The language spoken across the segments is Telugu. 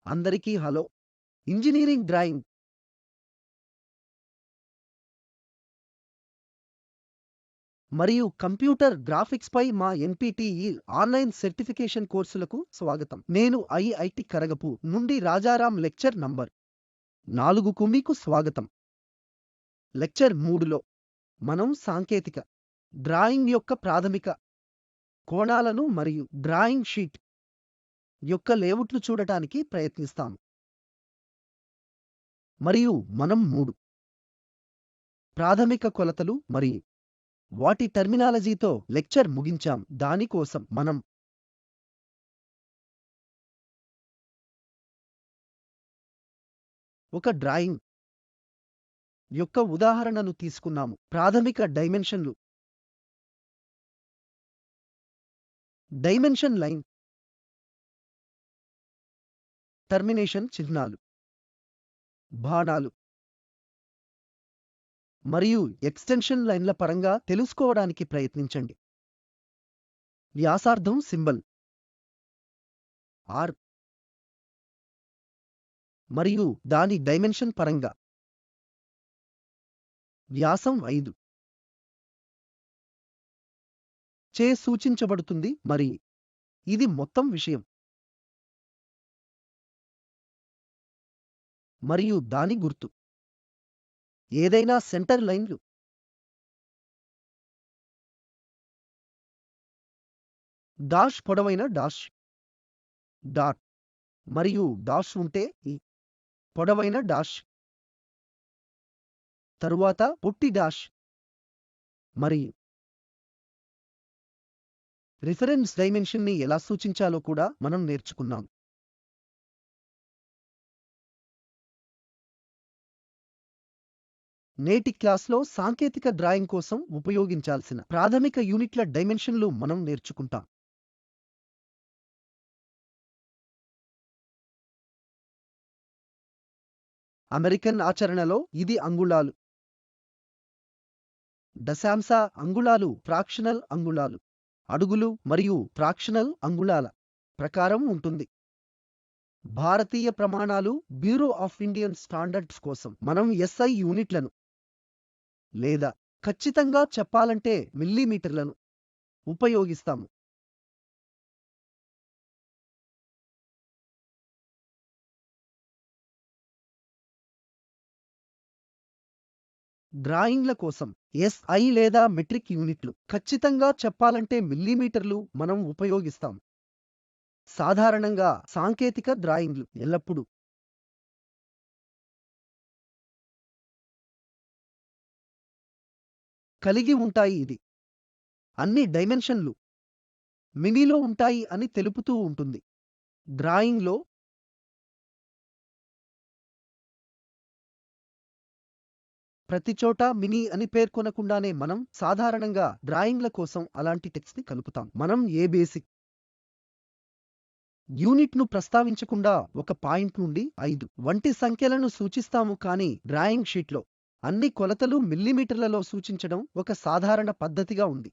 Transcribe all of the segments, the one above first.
అందరికీ హలో. ఇంజినీరింగ్ డ్రాయింగ్ మరియు కంప్యూటర్ గ్రాఫిక్స్‌పై మా ఎన్‌పీటీఈ ఆన్‌లైన్ సర్టిఫికేషన్ కోర్సులకు స్వాగతం. నేను ఐఐటి ఖరగపూర్ నుండి రాజారాం. లెక్చర్ నంబర్ 4కు మీకు స్వాగతం. లెక్చర్ 3లో మనం సాంకేతిక డ్రాయింగ్ యొక్క ప్రాథమిక కోణాలను మరియు డ్రాయింగ్ షీట్ యొక్క లేఅవుట్‌ను చూడటానికి ప్రయత్నిస్తాము. మరియు మనం 3 ప్రాథమిక కొలతలు మరియు వాటి టర్మినాలజీతో లెక్చర్ ముగించాం. దాని కోసం మనం ఒక డ్రాయింగ్ యొక్క ఉదాహరణను తీసుకున్నాము. ప్రాథమిక డైమెన్షన్లు, డైమెన్షన్ లైన్, టర్మినేషన్ చిహ్నాలు, బాణాలు మరియు ఎక్స్టెన్షన్ లైన్ల పరంగా తెలుసుకోవడానికి ప్రయత్నించండి. వ్యాసార్థం సింబల్ ఆర్ మరియు దాని డైమెన్షన్ పరంగా వ్యాసం 5 చే సూచించబడుతుంది మరియు ఇది మొత్తం విషయం మరియు దాని గుర్తు. ఏదైనా సెంటర్ లైన్లు డాష్ పొడవైన డాష్ డాట్ మరియు డాష్ ఉంటే ఈ పొడవైన డాష్ తరువాత పొట్టి డాష్ మరియు రిఫరెన్స్ డైమెన్షన్ని ఎలా సూచించాలో కూడా మనం నేర్చుకున్నాం. నేటి క్లాస్లో సాంకేతిక డ్రాయింగ్ కోసం ఉపయోగించాల్సిన ప్రాథమిక యూనిట్ల డైమెన్షన్లు మనం నేర్చుకుంటాం. అమెరికన్ ఆచరణలో ఇది అంగుళాలు, దశాంశ అంగుళాలు, ఫ్రాక్షనల్ అంగుళాలు, అడుగులు మరియు ఫ్రాక్షనల్ అంగుళాల ప్రకారం ఉంటుంది. భారతీయ ప్రమాణాలు బ్యూరో ఆఫ్ ఇండియన్ స్టాండర్డ్స్ కోసం మనం ఎస్ఐ యూనిట్లను లేదా ఖచ్చితంగా చెప్పాలంటే మిల్లీమీటర్లను ఉపయోగిస్తాము. డ్రాయింగ్ల కోసం ఎస్ఐ లేదా మెట్రిక్ యూనిట్లు ఖచ్చితంగా చెప్పాలంటే మిల్లీమీటర్లు మనం ఉపయోగిస్తాం. సాధారణంగా సాంకేతిక డ్రాయింగ్లు ఎల్లప్పుడూ కలిగి ఉంటాయి. ఇది అన్ని డైమెన్షన్లు మిమీలో ఉంటాయి అని తెలుపుతూ ఉంటుంది. డ్రాయింగ్లో ప్రతి చోట మినీ అని పేర్కొనకుండానే మనం సాధారణంగా డ్రాయింగ్ల కోసం అలాంటి టెక్స్ట్ని కలుపుతాం. మనం ఏ బేసిక్ యూనిట్ను ప్రస్తావించకుండా ఒక పాయింట్ నుండి 5 వంటి సంఖ్యలను సూచిస్తాము. కానీ డ్రాయింగ్ షీట్లో అన్ని కొలతలు మిల్లీమీటర్లలో సూచించడం ఒక సాధారణ పద్ధతిగా ఉంది.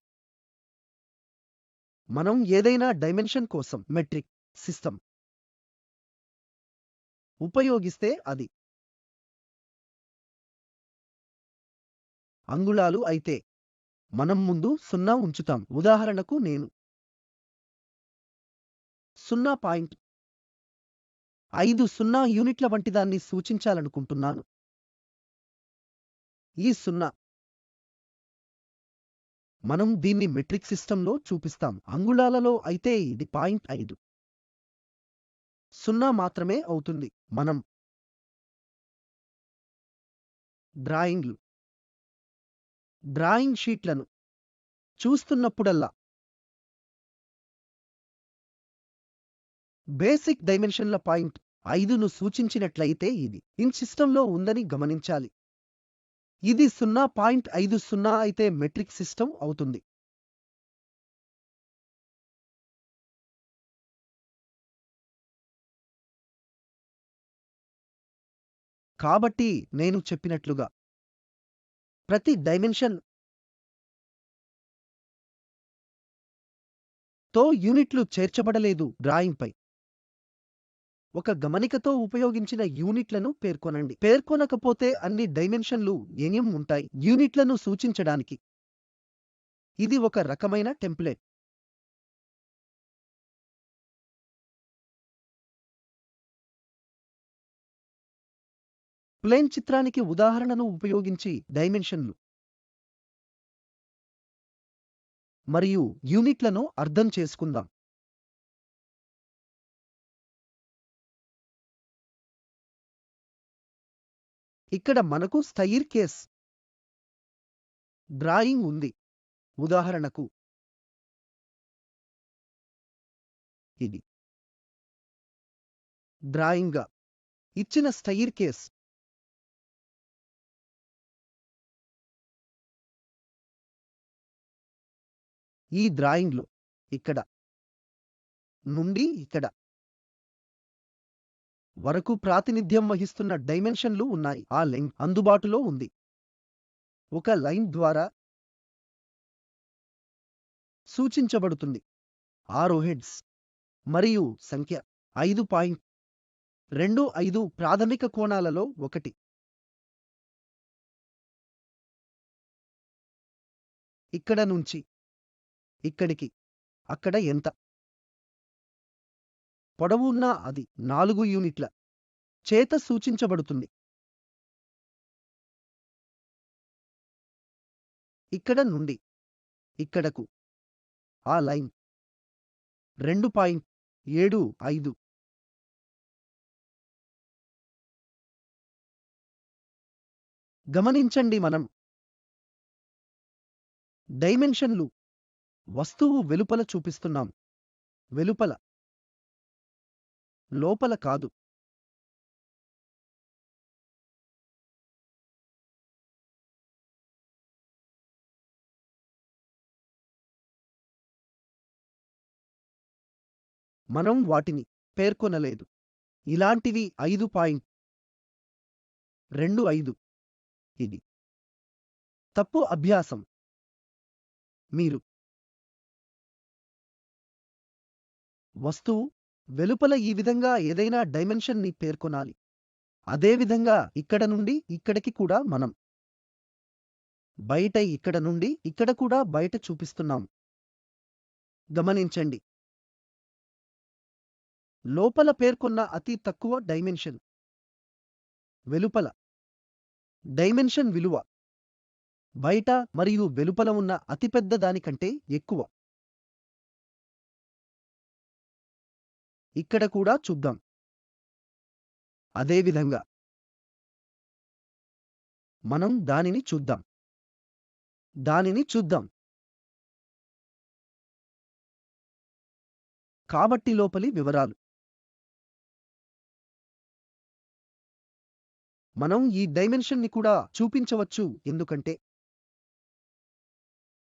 మనం ఏదైనా డైమెన్షన్ కోసం మెట్రిక్ సిస్టమ్ ఉపయోగిస్తే అది అంగుళాలు అయితే మనం ముందు 0 ఉంచుతాం. ఉదాహరణకు నేను 0.50 యూనిట్ల వంటిదాన్ని సూచించాలనుకుంటున్నాను. ఈ 0 మనం దీన్ని మెట్రిక్ సిస్టంలో చూపిస్తాం. అంగుళాలలో అయితే ఇది 0.50 మాత్రమే అవుతుంది. మనం డ్రాయింగ్ షీట్లను చూస్తున్నప్పుడల్లా బేసిక్ డైమెన్షన్ల 0.5ను సూచించినట్లయితే ఇది ఇంచ్ సిస్టంలో ఉందని గమనించాలి. ఇది 0.50 అయితే మెట్రిక్ సిస్టం అవుతుంది. కాబట్టి నేను చెప్పినట్లుగా ప్రతి డైమెన్షన్ తో యూనిట్లు చేర్చబడలేదు డ్రాయింగ్పై. ఒక గమనికతో ఉపయోగించిన యూనిట్లను పేర్కొనండి. పేర్కొనకపోతే అన్ని డైమెన్షన్లు ఏం ఉంటాయి యూనిట్లను సూచించడానికి. ఇది ఒక రకమైన టెంప్లేట్. ప్లేన్ చిత్రానికి ఉదాహరణను ఉపయోగించి డైమెన్షన్లు మరియు యూనిట్లను అర్థం చేసుకుందాం. ఇక్కడ మనకు స్టైర్ కేస్ డ్రాయింగ్ ఉంది. ఉదాహరణకు ఇది డ్రాయింగ్గా ఇచ్చిన స్టైర్ కేస్. ఈ డ్రాయింగ్లో ఇక్కడ నుండి ఇక్కడ వరకు ప్రాతినిధ్యం వహిస్తున్న డైమెన్షన్లు ఉన్నాయి. ఆ లైన్ అందుబాటులో ఉంది. ఒక లైన్ ద్వారా సూచించబడుతుంది. 6 హెడ్స్ మరియు సంఖ్య 5.25 ప్రాథమిక కోణాలలో ఒకటి. ఇక్కడ నుంచి ఇక్కడికి అక్కడ ఎంత పొడవు ఉన్నా అది 4 యూనిట్ల చేత సూచించబడుతుంది. ఇక్కడ నుండి ఇక్కడకు ఆ లైన్ 2.75. గమనించండి, మనం డైమెన్షన్లు వస్తువు వెలుపల చూపిస్తున్నాం. వెలుపల, లోపల కాదు. మనం వాటిని పేర్కొనలేదు. ఇలాంటివి 5.25. ఇది తప్పు అభ్యాసం. మీరు వస్తువు వెలుపల ఈ విధంగా ఏదైనా డైమెన్షన్ ని పేర్కొనాలి. అదేవిధంగా ఇక్కడ నుండి ఇక్కడికి కూడా మనం బయట ఇక్కడ నుండి ఇక్కడ కూడా బయట చూపిస్తున్నాం. గమనించండి, లోపల పేర్కొన్న అతి తక్కువ డైమెన్షన్ వెలుపల డైమెన్షన్ విలువ బయట మరియు వెలుపల ఉన్న అతిపెద్ద దానికంటే ఎక్కువ. ఇక్కడ కూడా చూద్దాం. అదేవిధంగా మనం దానిని చూద్దాం. కాబట్టి లోపలి వివరాలు. మనం ఈ డైమెన్షన్ ని కూడా చూపించవచ్చు, ఎందుకంటే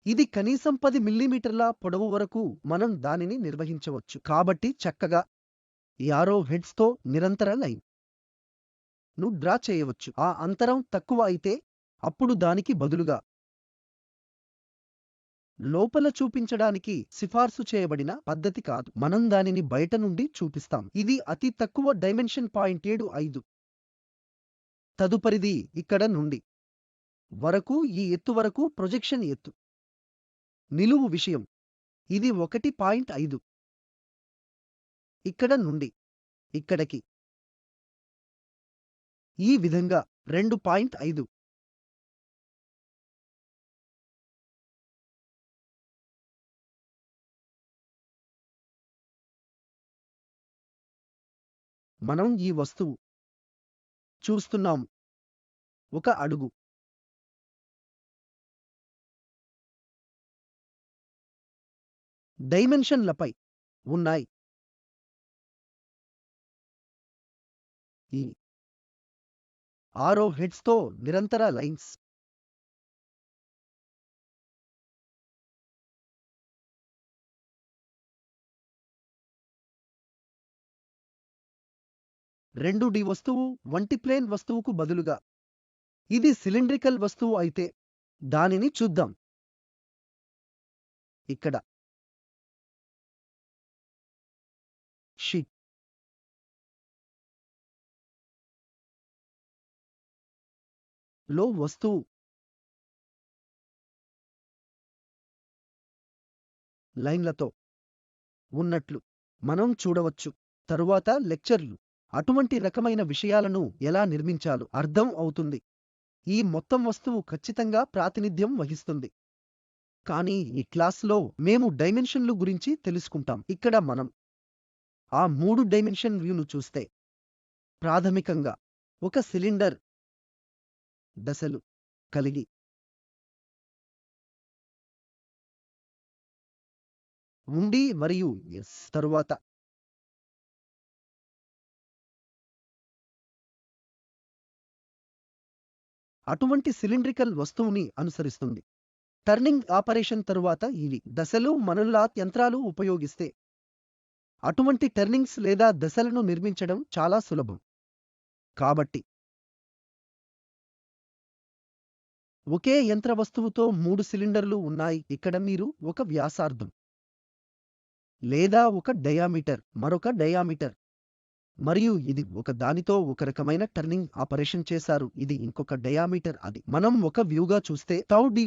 ఇది కనీసం 10 మిల్లీమీటర్ల పొడవు వరకు మనం దానిని నిర్వహించవచ్చు. కాబట్టి చక్కగా యారో హెడ్స్ తో నిరంతర లైన్ ను డ్రా చేయవచ్చు. ఆ అంతరం తక్కువ అయితే అప్పుడు దానికి బదులుగా లోపల చూపించడానికి సిఫార్సు చేయబడిన పద్ధతి కాదు. మనం దానిని బయట నుండి చూపిస్తాం. ఇది అతి తక్కువ డైమెన్షన్ 0.75. తదుపరిది ఇక్కడ నుండి వరకు ఈ ఎత్తు వరకు ప్రొజెక్షన్ ఎత్తు. నిలువు విషయం ఇది 1.5. ఇక్కడ నుండి ఇక్కడికి ఈ విధంగా 2.5. మనం ఈ వస్తువు చూస్తున్నాం. ఒక అడుగు డైమెన్షన్లపై ఉన్నాయి. ఈ ఆరో హెడ్స్ తో నిరంతర లైన్స్ రెండు డి వస్తువు వంటి ప్లేన్ వస్తువుకు బదులుగా ఇది సిలిండ్రికల్ వస్తువు అయితే దానిని చూద్దాం. ఇక్కడ షీట్ లో వస్తువు లైన్లతో ఉన్నట్లు మనం చూడవచ్చు. తరువాత లెక్చర్లు అటువంటి రకమైన విషయాలను ఎలా నిర్మించాలో అర్థం అవుతుంది. ఈ మొత్తం వస్తువు ఖచ్చితంగా ప్రాతినిధ్యం వహిస్తుంది. కానీ ఈ క్లాస్లో మేము డైమెన్షన్లు గురించి తెలుసుకుంటాం. ఇక్కడ మనం ఆ 3 డైమెన్షన్ వ్యూను చూస్తే ప్రాథమికంగా ఒక సిలిండర్ దశలు కలిగి ఉండి మరియు తరువాత అటువంటి సిలిండ్రికల్ వస్తువుని అనుసరిస్తుంది. టర్నింగ్ ఆపరేషన్ తరువాత ఇవి దశలు మనల్లా యంత్రాలు ఉపయోగిస్తే అటువంటి టర్నింగ్స్ లేదా దశలను నిర్మించడం చాలా సులభం. కాబట్టి ఒకే యంత్ర వస్తువుతో 3 సిలిండర్లు ఉన్నాయి. ఇక్కడ మీరు ఒక వ్యాసార్థం లేదా ఒక డయామీటర్ మరొక డయామీటర్ మరియు ఇది ఒక దానితో ఒక రకమైన టర్నింగ్ ఆపరేషన్ చేశారు. ఇది ఇంకొక డయామీటర్. అది మనం ఒక వ్యూగా చూస్తే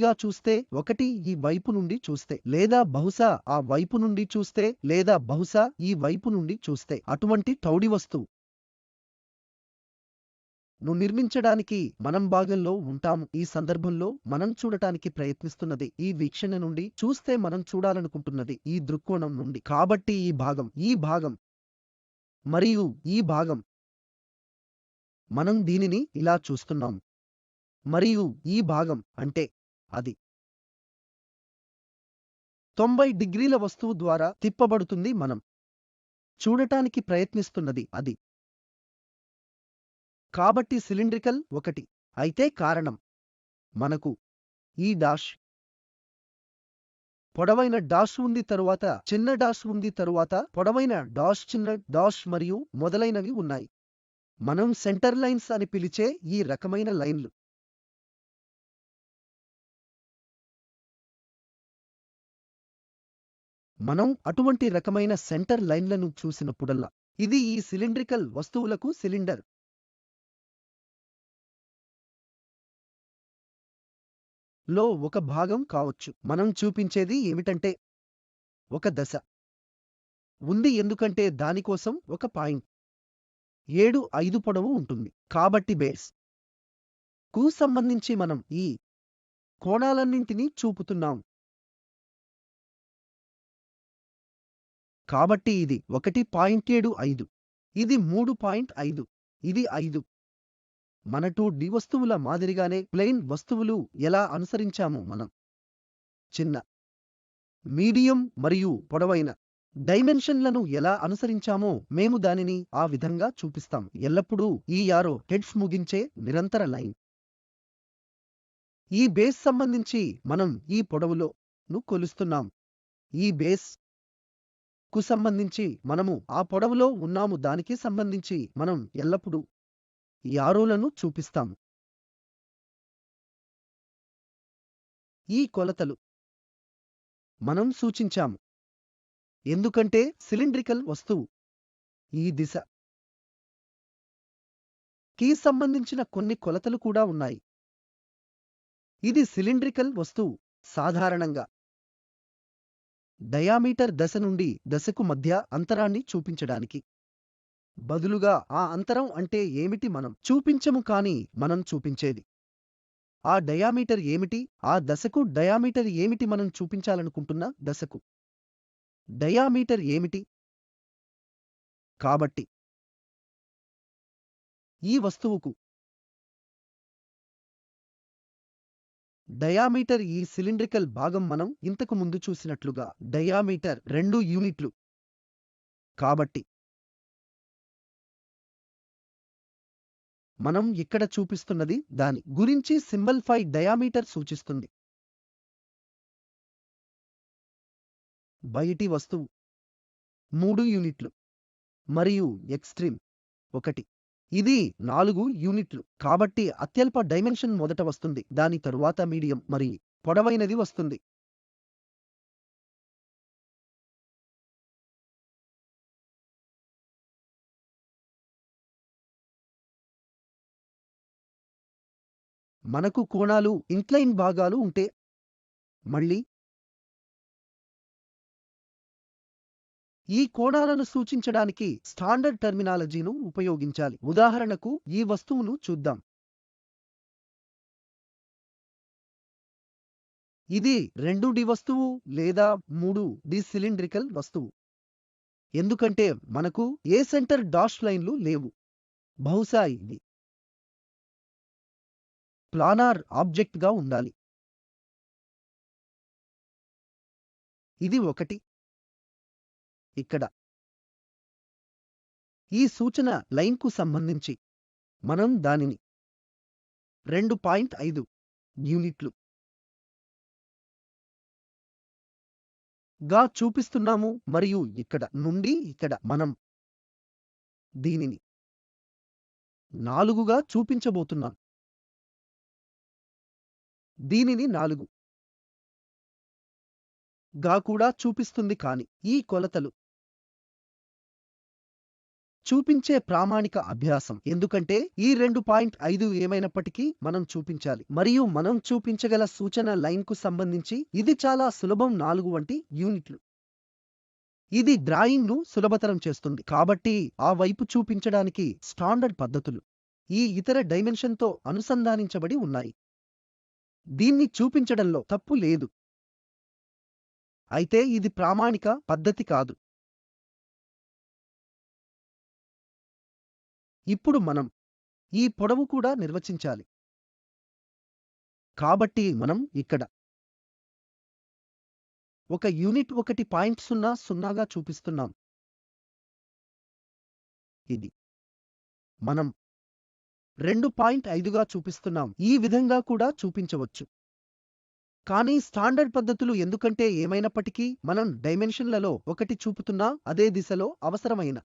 గా చూస్తే ఒకటి ఈ వైపు నుండి చూస్తే లేదా బహుశా ఆ వైపు నుండి చూస్తే లేదా బహుశా ఈ వైపు నుండి చూస్తే అటువంటి టౌడి వస్తువు ను నిర్మించడానికి మనం భాగంలో ఉంటాము. ఈ సందర్భంలో మనం చూడటానికి ప్రయత్నిస్తున్నది ఈ వీక్షణ నుండి చూస్తే మనం చూడాలనుకుంటున్నది ఈ దృక్కోణం నుండి. కాబట్టి ఈ భాగం మరియు ఈ భాగం మనం దీనిని ఇలా చూస్తున్నాము మరియు ఈ భాగం అంటే అది 90 డిగ్రీల వస్తువు ద్వారా తిప్పబడుతుంది. మనం చూడటానికి ప్రయత్నిస్తున్నది అది. కాబట్టి సిలిండ్రికల్ ఒకటి అయితే కారణం మనకు ఈ డాష్ పొడవైన డాష్ ఉంది, తరువాత చిన్న డాష్ ఉంది, తరువాత పొడవైన డాష్, చిన్న డాష్ మరియు మొదలైనవి ఉన్నాయి. మనం సెంటర్ లైన్స్ అని పిలిచే ఈ రకమైన లైన్లు మనం అటువంటి రకమైన సెంటర్ లైన్లను చూసినప్పుడల్లా ఇది ఈ సిలిండ్రికల్ వస్తువులకు సిలిండర్ లో ఒక భాగం కావచ్చు. మనం చూపించేది ఏమిటంటే ఒక దశ ఉంది ఎందుకంటే దానికోసం ఒక పాయింట్ 75 పొడవు ఉంటుంది. కాబట్టి బేస్ కు సంబంధించి మనం ఈ కోణాలన్నింటినీ చూపుతున్నాం. కాబట్టి ఇది 1.75, ఇది 3.5, ఇది 5. మన 2D వస్తువుల మాదిరిగానే ప్లెయిన్ వస్తువులు ఎలా అనుసరించాము మనం చిన్న, మీడియం మరియు పొడవైన డైమెన్షన్లను ఎలా అనుసరించామో మేము దానిని ఆ విధంగా చూపిస్తాం. ఎల్లప్పుడూ ఈ యారో హెడ్స్ ముగించే నిరంతర లైన్. ఈ బేస్ సంబంధించి మనం ఈ పొడవులో ను కొలుస్తున్నాం. ఈ బేస్ కు సంబంధించి మనము ఆ పొడవులో ఉన్నాము. దానికి సంబంధించి మనం ఎల్లప్పుడూ యారోలను చూపిస్తాము. ఈ కొలతలు మనం సూచించాము ఎందుకంటే సిలిండ్రికల్ వస్తువు ఈ దిశ కి సంబంధించిన కొన్ని కొలతలు కూడా ఉన్నాయి. ఇది సిలిండ్రికల్ వస్తువు సాధారణంగా డయామీటర్ దశ నుండి దశకు మధ్య అంతరాన్ని చూపించడానికి బదులుగా ఆ అంతరం అంటే ఏమిటి మనం చూపించము, కానీ మనం చూపించేది ఆ డయామీటర్ ఏమిటి, ఆ దశకు డయామీటర్ ఏమిటి, మనం చూపించాలనుకుంటున్న దశకు డయామీటర్ ఏమిటి. కాబట్టి ఈ వస్తువుకు డయామీటర్ ఈ సిలిండ్రికల్ భాగం మనం ఇంతకు ముందు చూసినట్లుగా డయామీటర్ 2 యూనిట్లు. కాబట్టి మనం ఇక్కడ చూపిస్తున్నది దాని గురించి సింబల్ 5 డయామీటర్ సూచిస్తుంది. బయటి వస్తువు 3 యూనిట్లు మరియు ఎక్స్ట్రీమ్ 1. ఇది 4 యూనిట్లు. కాబట్టి అత్యల్ప డైమెన్షన్ మొదట వస్తుంది, దాని తరువాత మీడియం మరియు పొడవైనది వస్తుంది. మనకు కోణాలు ఇంక్లైన్ భాగాలు ఉంటే మళ్ళీ ఈ కోణాలను సూచించడానికి స్టాండర్డ్ టర్మినాలజీను ఉపయోగించాలి. ఉదాహరణకు ఈ వస్తువును చూద్దాం. ఇది 2D వస్తువు లేదా 3D సిలిండ్రికల్ వస్తువు. ఎందుకంటే మనకు ఏ సెంటర్ డాష్ లైన్లు లేవు. బహుశా ఇది ప్లానార్ ఆబ్జెక్ట్గా ఉండాలి. ఇది ఒకటి. ఇక్కడ ఈ సూచన లైన్కు సంబంధించి మనం దానిని 2.5 యూనిట్లు గా చూపిస్తున్నాము మరియు ఇక్కడ నుండి ఇక్కడ మనం దీనిని 4 గా చూపించబోతున్నాం. దీనిని 4 గా కూడా చూపిస్తుంది, కానీ ఈ కొలతలు చూపించే ప్రామాణిక అభ్యాసం. ఎందుకంటే ఈ 2.5 ఏమైనప్పటికీ మనం చూపించాలి మరియు మనం చూపించగల సూచన లైన్కు సంబంధించి ఇది చాలా సులభం. 4 వంటి యూనిట్లు. ఇది డ్రాయింగ్ను సులభతరం చేస్తుంది. కాబట్టి ఆ వైపు చూపించడానికి స్టాండర్డ్ పద్ధతులు ఈ ఇతర డైమెన్షన్తో అనుసంధానించబడి ఉన్నాయి. దీన్ని చూపించడంలో తప్పు లేదు. అయితే ఇది ప్రామాణిక పద్ధతి కాదు. ఇప్పుడు మనం ఈ పొడవు కూడా నిర్వచించాలి. కాబట్టి మనం ఇక్కడ ఒక యూనిట్ 1.00 గా చూపిస్తున్నాం. ఇది మనం 2.5 గా చూపిస్తున్నాం. ఈ విధంగా కూడా చూపించవచ్చు. కానీ స్టాండర్డ్ పద్ధతులు, ఎందుకంటే ఏమైనప్పటికీ మనం డైమెన్షన్లలో ఒకటి చూపుతున్నా అదే దిశలో అవసరమైన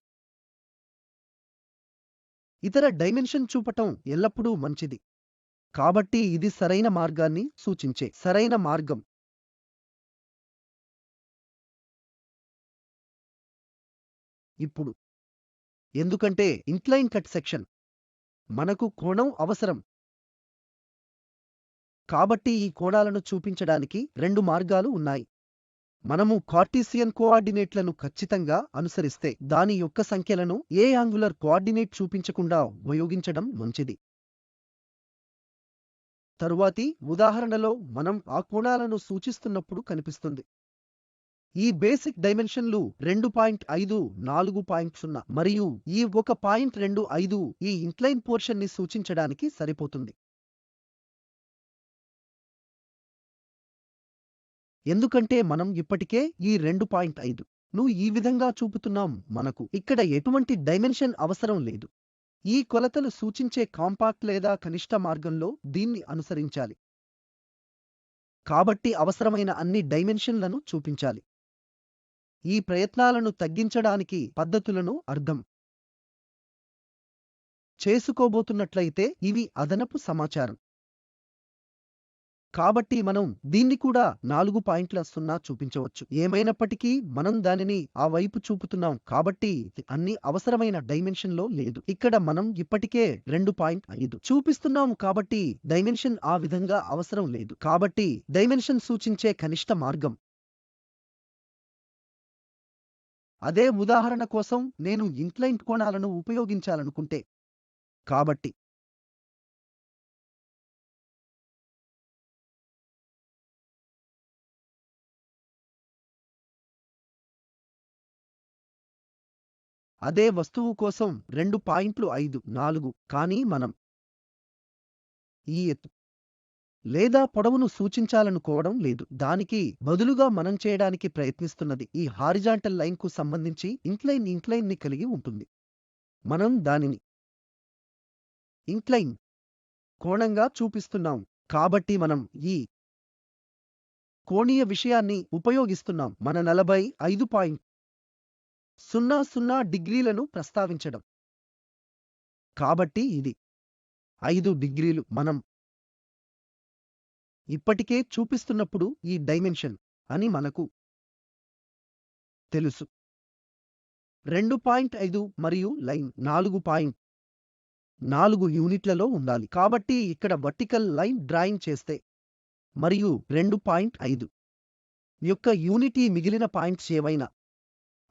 ఇతర డైమెన్షన్ చూపటం ఎల్లప్పుడూ మంచిది. కాబట్టి ఇది సరైన మార్గాన్ని సూచించే సరైన మార్గం. ఇప్పుడు ఎందుకంటే ఇంక్లైన్ కట్ సెక్షన్ మనకు కోణం అవసరం. కాబట్టి ఈ కోణాలను చూపించడానికి 2 మార్గాలు ఉన్నాయి. మనము కార్టీసియన్ కోఆర్డినేట్లను ఖచ్చితంగా అనుసరిస్తే దాని యొక్క సంఖ్యలను ఏ యాంగులర్ కోఆర్డినేట్ చూపించకుండా ఉపయోగించడం మంచిది. తరువాతి ఉదాహరణలో మనం ఆ కోణాలను సూచిస్తున్నప్పుడు కనిపిస్తుంది. ఈ బేసిక్ డైమెన్షన్లు 2.5, 4.0 మరియు ఈ 1.25 ఈ ఇంక్లైన్ పోర్షన్ని సూచించడానికి సరిపోతుంది. ఎందుకంటే మనం ఇప్పటికే ఈ 2.5 ను ఈ విధంగా చూపుతున్నాం. మనకు ఇక్కడ ఎటువంటి డైమెన్షన్ అవసరం లేదు. ఈ కొలతలు సూచించే కాంపాక్ట్ లేదా కనిష్ట మార్గంలో దీన్ని అనుసరించాలి. కాబట్టి అవసరమైన అన్ని డైమెన్షన్లను చూపించాలి. ఈ ప్రయత్నాలను తగ్గించడానికి పద్ధతులను అర్థం చేసుకోబోతున్నట్లయితే ఇవి అదనపు సమాచారం. కాబట్టి మనం దీన్ని కూడా 4.0 చూపించవచ్చు. ఏమైనప్పటికీ మనం దానిని ఆ వైపు చూపుతున్నాం కాబట్టి అన్ని అవసరమైన డైమెన్షన్లో లేదు. ఇక్కడ మనం ఇప్పటికే 2.5 చూపిస్తున్నాము కాబట్టి డైమెన్షన్ ఆ విధంగా అవసరం లేదు. కాబట్టి డైమెన్షన్ సూచించే కనిష్ట మార్గం. అదే ఉదాహరణ కోసం నేను ఇంక్లైన్ కోణాలను ఉపయోగించాలనుకుంటే, కాబట్టి అదే వస్తువు కోసం 2.5, 4, కానీ మనం ఈ ఎత్తు లేదా పొడవును సూచించాలనుకోవడం లేదు. దానికి బదులుగా మనం చేయడానికి ప్రయత్నిస్తున్నది ఈ హారిజాంటల్ లైన్కు సంబంధించి ఇంక్లైన్ ని కలిగి ఉంటుంది. మనం దానిని ఇంక్లైన్ కోణంగా చూపిస్తున్నాం. కాబట్టి మనం ఈ కోణీయ విషయాన్ని ఉపయోగిస్తున్నాం. మన 45.00 డిగ్రీలను ప్రస్తావించడం. కాబట్టి ఇది 5 డిగ్రీలు. మనం ఇప్పటికే చూపిస్తున్నప్పుడు ఈ డైమెన్షన్ అని మనకు తెలుసు. 2.5 మరియు లైన్ 4. 4 యూనిట్లలో ఉండాలి. కాబట్టి ఇక్కడ వర్టికల్ లైన్ డ్రాయింగ్ చేస్తే మరియు 2.5 యొక్క యూనిట్ మిగిలిన పాయింట్స్ ఏవైనా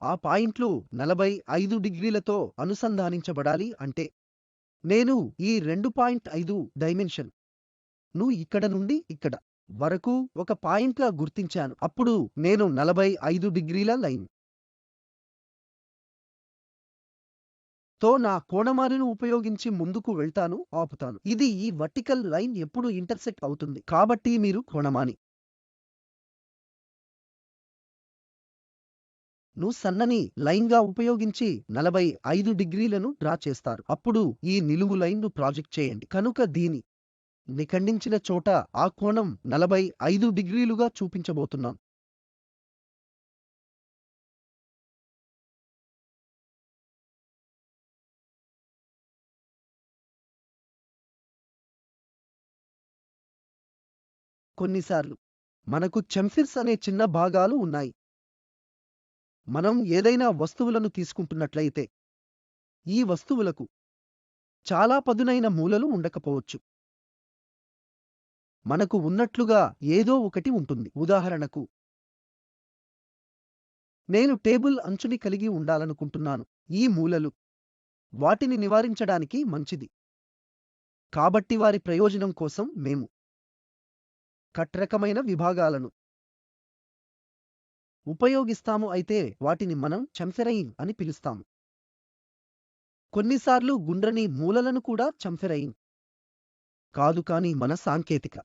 ఆ పాయింట్లు 45 డిగ్రీలతో అనుసంధానించబడాలి. అంటే నేను ఈ 2.5 డైమెన్షన్ ను ఇక్కడ నుండి ఇక్కడ వరకు ఒక పాయింట్గా గుర్తించాను. అప్పుడు నేను 45 డిగ్రీల లైన్ తో నా కోణమానిని ఉపయోగించి ముందుకు వెళ్తాను, ఆపుతాను. ఇది ఈ వర్టికల్ లైన్ ఎప్పుడు ఇంటర్సెక్ట్ అవుతుంది. కాబట్టి మీరు కోణమాని ను సన్నని లైన్గా ఉపయోగించి 45 డిగ్రీలను డ్రా చేస్తారు. అప్పుడు ఈ నిలువు లైన్ను ప్రాజెక్ట్ చేయండి. కనుక దీని ఖండించిన చోట ఆ కోణం 45 డిగ్రీలుగా చూపించబోతున్నాం. కొన్నిసార్లు మనకు చెంఫిర్స్ అనే చిన్న భాగాలు ఉన్నాయి. మనం ఏదైనా వస్తువులను తీసుకుంటున్నట్లయితే ఈ వస్తువులకు చాలా పదునైన మూలలు ఉండకపోవచ్చు. మనకు ఉన్నట్లుగా ఏదో ఒకటి ఉంటుంది. ఉదాహరణకు నేను టేబుల్ అంచుని కలిగి ఉండాలనుకుంటున్నాను. ఈ మూలలు వాటిని నివారించడానికి మంచిది. కాబట్టి వారి ప్రయోజనం కోసం మేము కట్ రకమైన విభాగాలను ఉపయోగిస్తాము. అయితే వాటిని మనం చంఫెరైన్ అని పిలుస్తాము. కొన్నిసార్లు గుండ్రని మూలలను కూడా చంఫెరైన్ కాదు, కానీ మన సాంకేతిక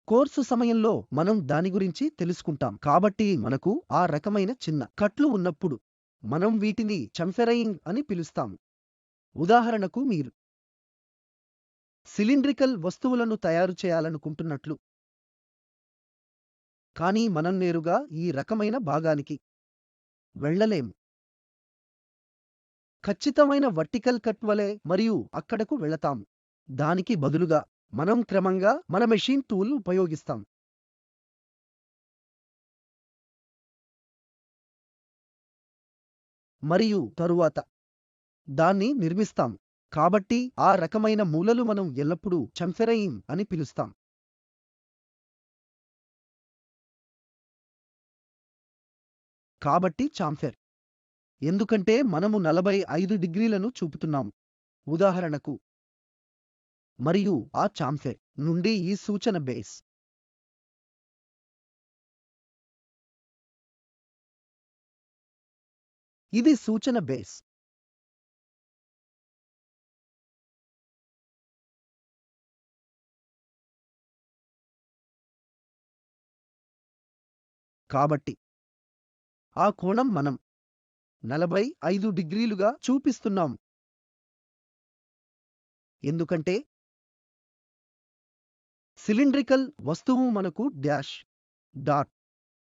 కోర్సు సమయంలో మనం దాని గురించి తెలుసుకుంటాం. కాబట్టి మనకు ఆ రకమైన చిన్న కట్లు ఉన్నప్పుడు మనం వీటిని చంఫెరైన్ అని పిలుస్తాము. ఉదాహరణకు మీరు సిలిండ్రికల్ వస్తువులను తయారు చేయాలనుకుంటున్నట్లు, కానీ మనం నేరుగా ఈ రకమైన భాగానికి వెళ్ళలేము. ఖచ్చితమైన వర్టికల్ కట్ వలె మరియు అక్కడకు వెళతాము. దానికి బదులుగా మనం క్రమంగా మన మెషిన్ టూల్ ఉపయోగిస్తాం. మరియు తరువాత దాన్ని నిర్మిస్తాం. కాబట్టి ఆ రకమైన మూలలు మనం ఎల్లప్పుడూ చంఫెరైన్ అని పిలుస్తాం. కాబట్టి చాంఫెర్ ఎందుకంటే మనము 45 డిగ్రీలను చూపుతున్నాం. ఉదాహరణకు మరియు ఆ చాంఫెర్ నుండి ఈ సూచన బేస్ ఇది సూచన బేస్. కాబట్టి ఆ కోణం మనం 45 డిగ్రీలుగా చూపిస్తున్నాం. ఎందుకంటే సిలిండ్రికల్ వస్తువు మనకు డాష్ డాట్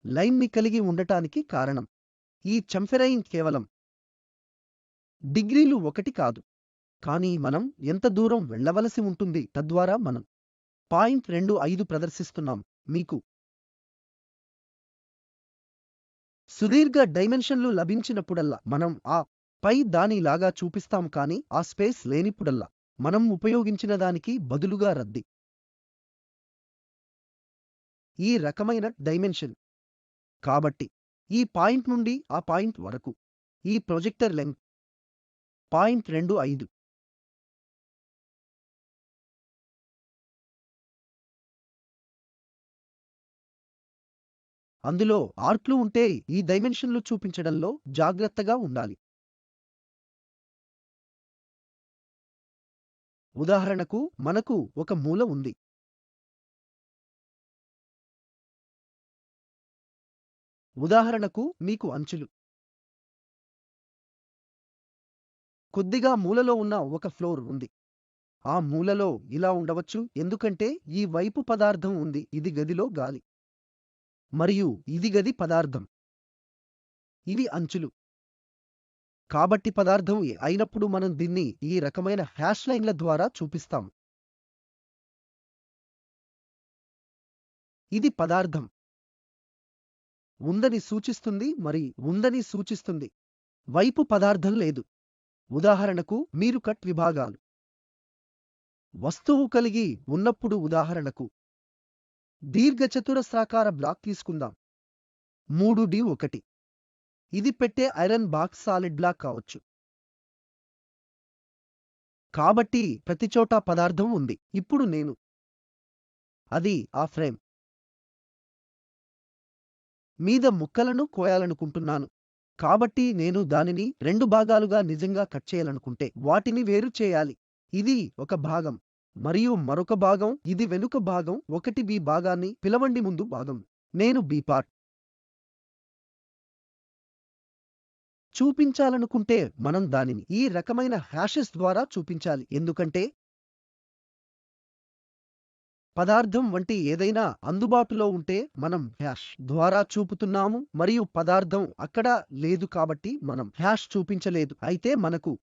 లైన్ని కలిగి ఉండటానికి కారణం. ఈ చంఫెరైన్ కేవలం డిగ్రీలు 1 కాదు, కానీ మనం ఎంత దూరం వెళ్ళవలసి ఉంటుంది, తద్వారా మనం 0.25 ప్రదర్శిస్తున్నాం. మీకు సుదీర్ఘ డైమెన్షన్లు లభించినప్పుడల్లా మనం ఆ పై దాని లాగా చూపిస్తాం, కానీ ఆ స్పేస్ లేనిప్పుడల్లా మనం ఉపయోగించిన దానికి బదులుగా రద్ది ఈ రకమైన డైమెన్షన్. కాబట్టి ఈ పాయింట్ నుండి ఆ పాయింట్ వరకు ఈ ప్రొజెక్టర్ లెంగ్త్ 0.25. అందులో ఆర్క్లు ఉంటే ఈ డైమెన్షన్లు చూపించడంలో జాగ్రత్తగా ఉండాలి. ఉదాహరణకు మనకు ఒక మూల ఉంది. ఉదాహరణకు మీకు అంచులు కొద్దిగా మూలలో ఉన్న ఒక ఫ్లోర్ ఉంది. ఆ మూలలో ఇలా ఉండవచ్చు, ఎందుకంటే ఈ వైపు పదార్థం ఉంది. ఇది గదిలో గాలి మరియు ఇది గది పదార్థం. ఇవి అంచులు. కాబట్టి పదార్థం అయినప్పుడు మనం దీన్ని ఈ రకమైన హ్యాష్ లైన్ల ద్వారా చూపిస్తాం. ఇది పదార్థం ఉందని సూచిస్తుంది మరి ఉందని సూచిస్తుంది. వైపు పదార్థం లేదు. ఉదాహరణకు మీరు కట్ విభాగాలు వస్తువు కలిగి ఉన్నప్పుడు ఉదాహరణకు దీర్ఘచతురస్రాకార బ్లాక్ తీసుకుందాం. 3D1 ఇది పెట్టే ఐరన్ బాక్స్ సాలిడ్ బ్లాక్ కావచ్చు. కాబట్టి ప్రతిచోటా పదార్థం ఉంది. ఇప్పుడు నేను అది ఆ ఫ్రేమ్ మీద ముక్కలను కోయాలనుకుంటున్నాను. కాబట్టి నేను దానిని 2 భాగాలుగా నిజంగా కట్ చేయాలనుకుంటే వాటిని వేరు చేయాలి. ఇది ఒక భాగం మరియు మరొక భాగం, ఇది వెనుక భాగం. 1B భాగాన్ని పిలవండి, ముందు భాగం. నేను B పార్ట్ చూపించాలనుకుంటే మనం దానిని ఈ రకమైన హ్యాషెస్ ద్వారా చూపించాలి, ఎందుకంటే పదార్థం వంటి ఏదైనా అందుబాటులో ఉంటే మనం హ్యాష్ ద్వారా చూపుతున్నాము మరియు పదార్థం అక్కడ లేదు కాబట్టి మనం హ్యాష్ చూపించలేదు. అయితే మనకు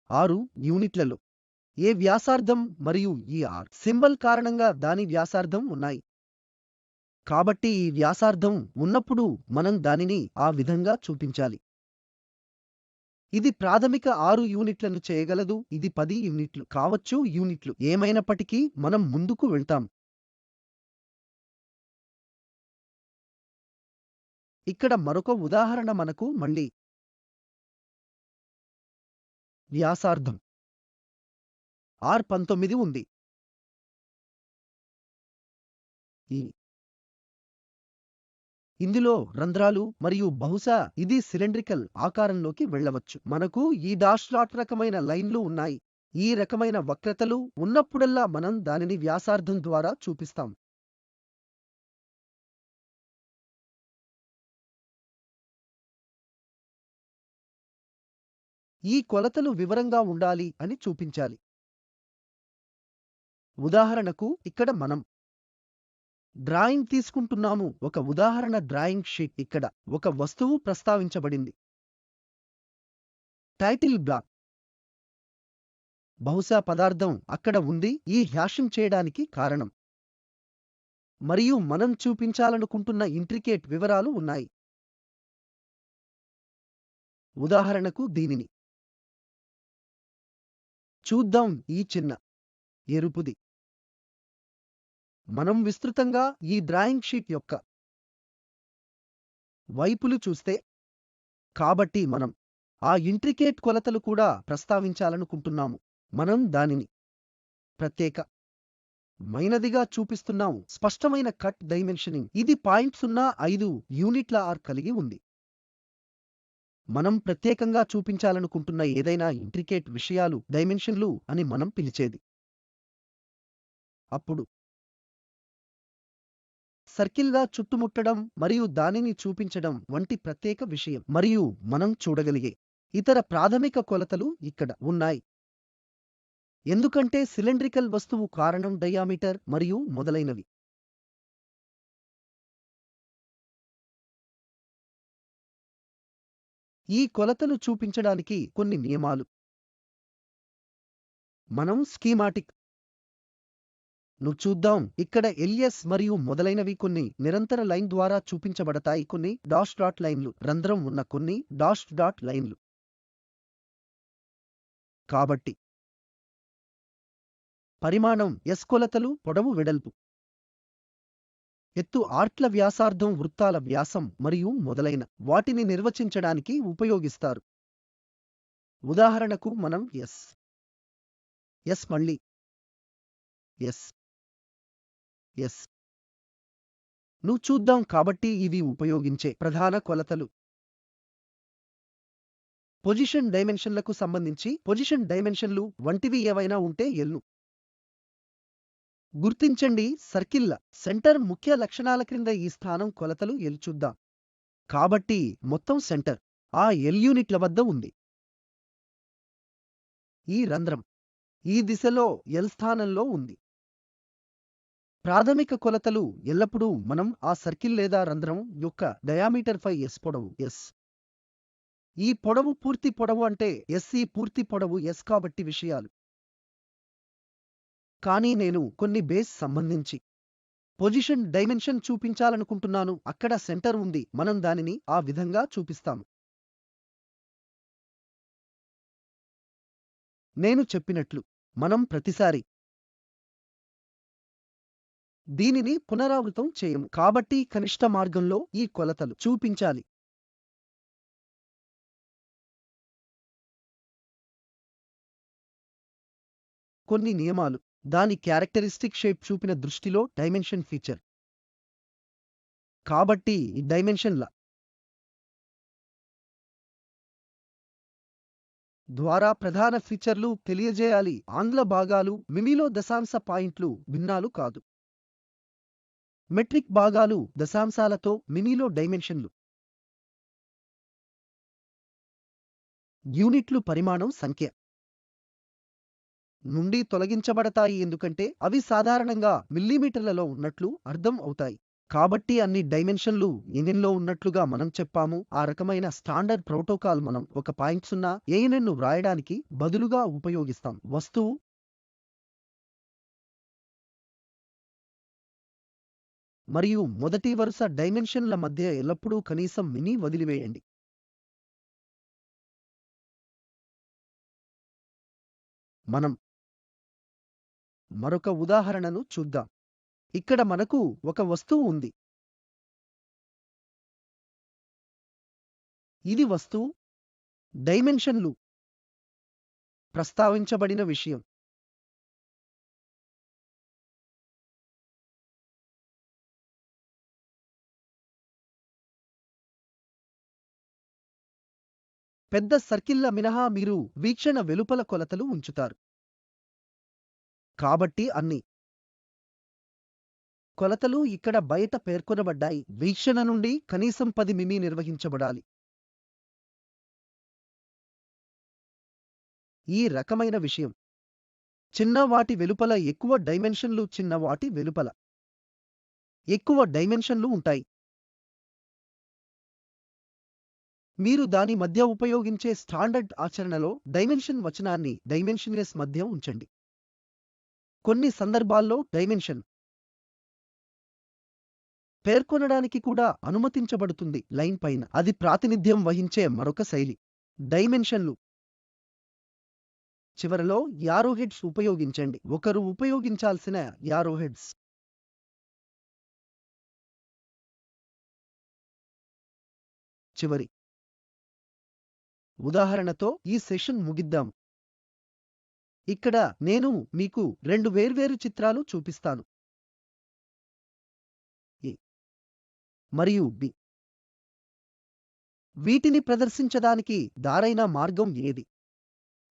6 యూనిట్లలో ఏ వ్యాసార్థం మరియు ఈ R సింబల్ కారణంగా దాని వ్యాసార్థం ఉన్నాయి. కాబట్టి ఈ వ్యాసార్థం ఉన్నప్పుడు మనం దానిని ఆ విధంగా చూపించాలి. ఇది ప్రాథమిక 6 యూనిట్లను చేయగలదు, ఇది 10 యూనిట్లు కావచ్చు. యూనిట్లు ఏమైనప్పటికీ మనం ముందుకు వెళ్తాం. ఇక్కడ మరొక ఉదాహరణ మనకు మళ్ళీ వ్యాసార్థం R19 ఉంది. ఇందులో రంధ్రాలు మరియు బహుశా ఇది సిలిండ్రికల్ ఆకారంలోకి వెళ్ళవచ్చు. మనకు ఈ డాష్ డాట్ రకమైన లైన్లు ఉన్నాయి. ఈ రకమైన వక్రతలు ఉన్నప్పుడల్లా మనం దానిని వ్యాసార్థం ద్వారా చూపిస్తాం. ఈ కొలతలు వివరంగా ఉండాలి అని చూపించాలి. ఉదాహరణకు ఇక్కడ మనం డ్రాయింగ్ తీసుకుంటున్నాము. ఒక ఉదాహరణ డ్రాయింగ్ షీట్. ఇక్కడ ఒక వస్తువు ప్రస్తావించబడింది. Title block. బహుశా పదార్థం అక్కడ ఉంది ఈ హ్యాషింగ్ చేయడానికి కారణం. మరియు మనం చూపించాలనుకుంటున్న ఇంట్రికేట్ వివరాలు ఉన్నాయి. ఉదాహరణకు దీనిని చూద్దాం. ఈ చిన్న ఎరుపుది. మనం విస్తృతంగా ఈ డ్రాయింగ్ షీట్ యొక్క వైపులు చూస్తే, కాబట్టి మనం ఆ ఇంట్రికేట్ కొలతలు కూడా ప్రస్తావించాలనుకుంటున్నాము. మనం దానిని ప్రత్యేక మైనదిగా చూపిస్తున్నాము. స్పష్టమైన కట్ డైమెన్షనింగ్. ఇది 0.05 యూనిట్ల R కలిగి ఉంది. మనం ప్రత్యేకంగా చూపించాలనుకుంటున్న ఏదైనా ఇంట్రికేట్ విషయాలు డైమెన్షన్లు అని మనం పిలిచేది. అప్పుడు సర్కిల్గా చుట్టుముట్టడం మరియు దానిని చూపించడం వంటి ప్రత్యేక విషయం. మరియు మనం చూడగలిగే ఇతర ప్రాథమిక కొలతలు ఇక్కడ ఉన్నాయి. ఎందుకంటే సిలిండ్రికల్ వస్తువు కారణం డయామీటర్ మరియు మొదలైనవి. ఈ కొలతలు చూపించడానికి కొన్ని నియమాలు. మనం స్కీమాటిక్ ను చూద్దాం. ఇక్కడ ఎలియస్ మరియు మొదలైనవి కొన్ని నిరంతర లైన్ ద్వారా చూపించబడతాయి, కొన్ని డాష్ డాట్ లైన్లు, రంధ్రం ఉన్న కొన్ని డాష్ డాట్ లైన్లు. కాబట్టి పరిమాణం S కొలతలు పొడవు వెడల్పు ఎత్తు ఆర్ట్ల వ్యాసార్థం వృత్తాల వ్యాసం మరియు మొదలైన వాటిని నిర్వచించడానికి ఉపయోగిస్తారు. ఉదాహరణకు మనం S మళ్ళీ S ను చూద్దాం. కాబట్టి ఇవి ఉపయోగించే ప్రధాన కొలతలు. పొజిషన్ డైమెన్షన్లకు సంబంధించి పొజిషన్ డైమెన్షన్లు వంటివి ఏవైనా ఉంటే ఎల్ను గుర్తించండి. సర్కిల్ల సెంటర్ ముఖ్య లక్షణాల క్రింద ఈ స్థానం కొలతలు ఎల్ చూద్దాం. కాబట్టి మొత్తం సెంటర్ ఆ ఎల్ యూనిట్ల వద్ద ఉంది. ఈ రంధ్రం ఈ దిశలో ఎల్ స్థానంలో ఉంది. ప్రాథమిక కొలతలు ఎల్లప్పుడూ మనం ఆ సర్కిల్ లేదా రంధ్రం యొక్క డయామీటర్ పై S పొడవు S. ఈ పొడవు పూర్తి పొడవు అంటే S. ఈ పూర్తి పొడవు S. కాబట్టి విషయాలు. కానీ నేను కొన్ని బేస్ సంబంధించి పొజిషన్ డైమెన్షన్ చూపించాలనుకుంటున్నాను. అక్కడ సెంటర్ ఉంది, మనం దానిని ఆ విధంగా చూపిస్తాము. నేను చెప్పినట్లు మనం ప్రతిసారి దీనిని పునరావృతం చేయము. కాబట్టి కనిష్ట మార్గంలో ఈ కొలతలు చూపించాలి. కొన్ని నియమాలు. దాని క్యారెక్టరిస్టిక్ షేప్ చూపిన దృష్టిలో డైమెన్షన్ ఫీచర్. కాబట్టి డైమెన్షన్ల ద్వారా ప్రధాన ఫీచర్లు తెలియజేయాలి. ఆంగ్ల భాగాలు మిమీలో దశాంశ పాయింట్లు భిన్నాలు కాదు. మెట్రిక్ భాగాలు దశాంశాలతో మిమీలో డైమెన్షన్లు. యూనిట్లు పరిమాణం సంఖ్య నుండి తొలగించబడతాయి ఎందుకంటే అవి సాధారణంగా మిల్లీమీటర్లలో ఉన్నట్లు అర్థం అవుతాయి. కాబట్టి అన్ని డైమెన్షన్లు ఏఎన్లో ఉన్నట్లుగా మనం చెప్పాము. ఆ రకమైన స్టాండర్డ్ ప్రోటోకాల్ మనం ఒక పాయింట్ 0 ఏఎన్ను వ్రాయడానికి బదులుగా ఉపయోగిస్తాం. వస్తువు మరియు మొదటి వరుస డైమెన్షన్ల మధ్య ఎల్లప్పుడూ కనీసం మినీ వదిలివేయండి. మనం మరొక ఉదాహరణను చూద్దాం. ఇక్కడ మనకు ఒక వస్తువు ఉంది. ఇది వస్తువు డైమెన్షన్లు ప్రస్తావించబడిన విషయం. పెద్ద సర్కిల్ల మినహా మీరు వీక్షణ వెలుపల కొలతలు ఉంచుతారు. కాబట్టి అన్ని కొలతలు ఇక్కడ బయట పేర్కొనబడ్డాయి. వీక్షణ నుండి కనీసం 10 మిమీ నిర్వహించబడాలి. ఈ రకమైన విషయం చిన్న వాటి వెలుపల ఎక్కువ డైమెన్షన్లు, చిన్న వాటి వెలుపల ఎక్కువ డైమెన్షన్లు ఉంటాయి. మీరు దాని మధ్య ఉపయోగించే స్టాండర్డ్ ఆచరణలో డైమెన్షన్ వచనాన్ని డైమెన్షన్లెస్ మధ్య ఉంచండి. కొన్ని సందర్భాల్లో డైమెన్షన్ పేర్కొనడానికి కూడా అనుమతించబడుతుంది. లైన్ పైన అది ప్రాతినిధ్యం వహించే మరొక శైలి. డైమెన్షన్లు చివరలో యారోహెడ్స్ ఉపయోగించండి. ఒకరు ఉపయోగించాల్సిన యారోహెడ్స్. చివరి ఉదాహరణతో ఈ సెషన్ ముగిద్దాం. ఇక్కడ నేను మీకు 2 వేర్వేరు చిత్రాలు చూపిస్తాను. ఏ మరియు బి. వీటిని ప్రదర్శించడానికి దారైన మార్గం ఏది?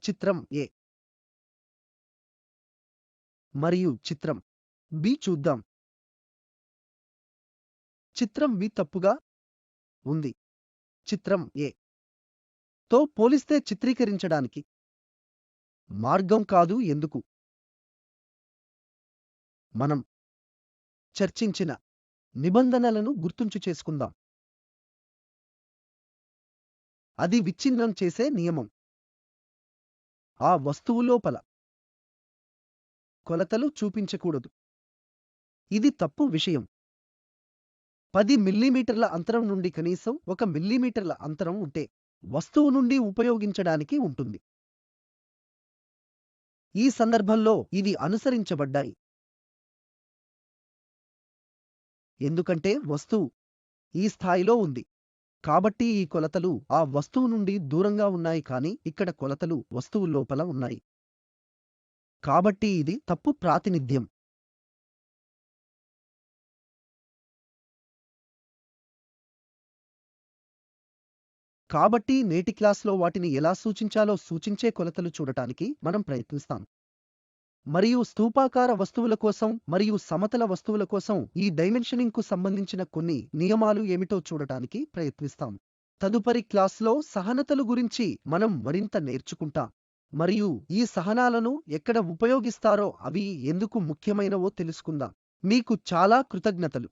చిత్రం ఏ మరియు చిత్రం బి చూద్దాం. చిత్రం బి తప్పుగా ఉంది. చిత్రం ఏ తో పోలిస్తే చిత్రీకరించడానికి మార్గం కాదు. ఎందుకు? మనం చర్చించిన నిబంధనలను గుర్తుంచు చేసుకుందాం. అది విచ్ఛిన్నం చేసే నియమం. ఆ వస్తువు లోపల కొలతలు చూపించకూడదు. ఇది తప్పు విషయం. 10 మిల్లీమీటర్ల అంతరం నుండి కనీసం 1 మిల్లీమీటర్ల అంతరం ఉంటే వస్తువు నుండి ఉపయోగించడానికి ఉంటుంది. ఈ సందర్భంలో ఇది అనుసరించబడ్డాయి ఎందుకంటే వస్తువు ఈ స్థాయిలో ఉంది. కాబట్టి ఈ కొలతలు ఆ వస్తువు నుండి దూరంగా ఉన్నాయి, కానీ ఇక్కడ కొలతలు వస్తువు లోపల ఉన్నాయి. కాబట్టి ఇది తప్పు ప్రాతినిధ్యం. కాబట్టి నేటి క్లాస్లో వాటిని ఎలా సూచించాలో సూచించే కొలతలు చూడటానికి మనం ప్రయత్నిస్తాం. మరియు స్తూపాకార వస్తువుల కోసం మరియు సమతల వస్తువుల కోసం ఈ డైమెన్షనింగ్కు సంబంధించిన కొన్ని నియమాలు ఏమిటో చూడటానికి ప్రయత్నిస్తాం. తదుపరి క్లాస్లో సహనతలు గురించి మనం మరింత నేర్చుకుంటాం మరియు ఈ సహనాలను ఎక్కడ ఉపయోగిస్తారో అవి ఎందుకు ముఖ్యమైనవో తెలుసుకుందాం. మీకు చాలా కృతజ్ఞతలు.